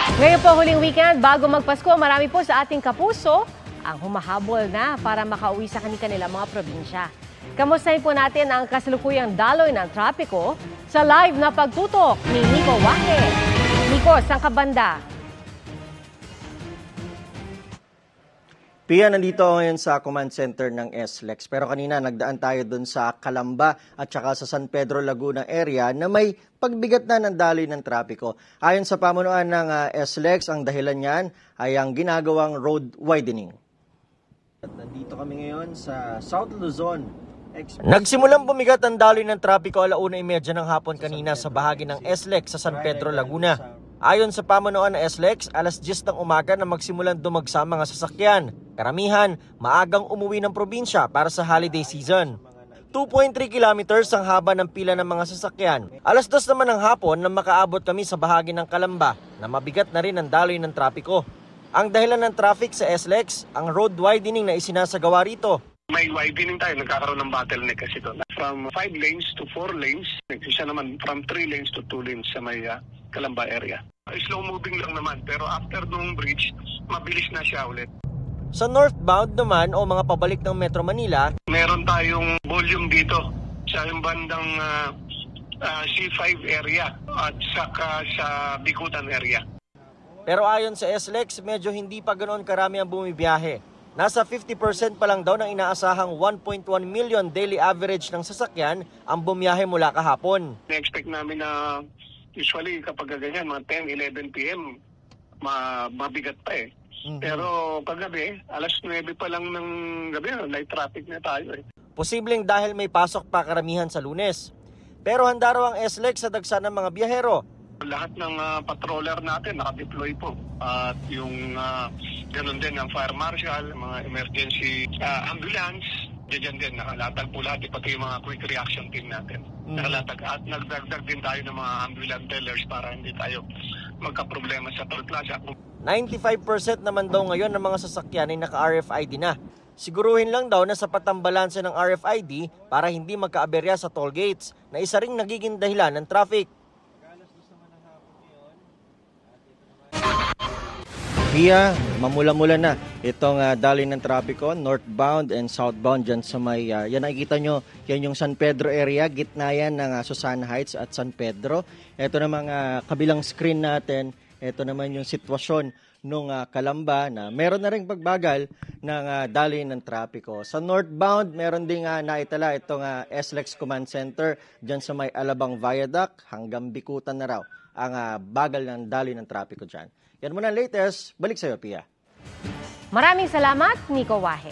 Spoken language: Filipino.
Ngayon po huling weekend, bago magpasko, marami po sa ating kapuso ang humahabol na para makauwi sa kanilang mga probinsya. Kamustahin po natin ang kasalukuyang daloy ng trapiko sa live na pagtutok ni Nico Wahe. Nico, saan ka banda? Pia, nandito ako ngayon sa command center ng SLEX. Pero kanina nagdaan tayo dun sa Calamba at saka sa San Pedro, Laguna area na may pagbigat na ng daloy ng trapiko. Ayon sa pamunuan ng SLEX, ang dahilan niyan ay ang ginagawang road widening. At nandito kami ngayon sa South Luzon. Nagsimulang bumigat ang daloy ng trapiko 1:30 ng hapon kanina sa bahagi ng SLEX sa San Pedro, Laguna. Ayon sa pamunuan ng SLEX, alas 10 ng umaga na magsimulang dumagsa ang mga sasakyan. Karamihan, maagang umuwi ng probinsya para sa holiday season. 2.3 kilometers ang haba ng pila ng mga sasakyan. Alas 2 naman ng hapon na makaabot kami sa bahagi ng Calamba na mabigat na rin ang daloy ng trapiko. Ang dahilan ng traffic sa SLEX, ang road widening na isinasagawa rito. May widening tayo, nagkakaroon ng bottleneck kasi doon. From 5 lanes to 4 lanes, isa naman from 3 lanes to 2 lanes sa may Calamba area. Slow moving lang naman, pero after nung bridge, mabilis na siya ulit. Sa northbound naman o mga pabalik ng Metro Manila, meron tayong volume dito sa bandang C5 area at saka sa Bikutan area. Pero ayon sa SLEX, medyo hindi pa ganoon karami ang bumibiyahe. Nasa 50% pa lang daw ng inaasahang 1.1 million daily average ng sasakyan ang bumiyahe mula kahapon. Na-expect namin na usually kapag ganyan, mga 10, 11 p.m., mabigat pa eh. Pero paggabi, alas 9 pa lang ng gabi, light traffic na tayo eh. Posibleng dahil may pasok pa karamihan sa Lunes. Pero handa raw ang SLEX sa dagsa ng mga biyahero. Lahat ng patroller natin naka-deploy po. At yung ganun din ang fire marshal, mga emergency ambulance, diyan din nakalatag po lahat, pati yung mga quick reaction team natin. Nakalatag at nagdagdag din tayo ng mga ambulance tellers para hindi tayo magka-problema sa toll plaza. 95% naman daw ngayon ng mga sasakyan ay naka-RFID na. Siguruhin lang daw na sapat ang balanse ng RFID para hindi magka-aberya sa toll gates na isa ring nagiging dahilan ng traffic. Pia, mamula-mula na itong daloy ng trapiko, northbound and southbound dyan sa may, yan nakikita nyo, yan yung San Pedro area, gitna yan ng Susana Heights at San Pedro. Ito na mga kabilang screen natin, ito naman yung sitwasyon nung Calamba na meron na rin pagbagal ng daloy ng trapiko. Sa northbound, meron ding naitala itong SLEX Command Center dyan sa may Alabang Viaduct hanggang Bikutan na raw ang bagal ng daloy ng trapiko dyan. Yan muna ang latest. Balik sa'yo, Pia. Maraming salamat, Nico Wahe.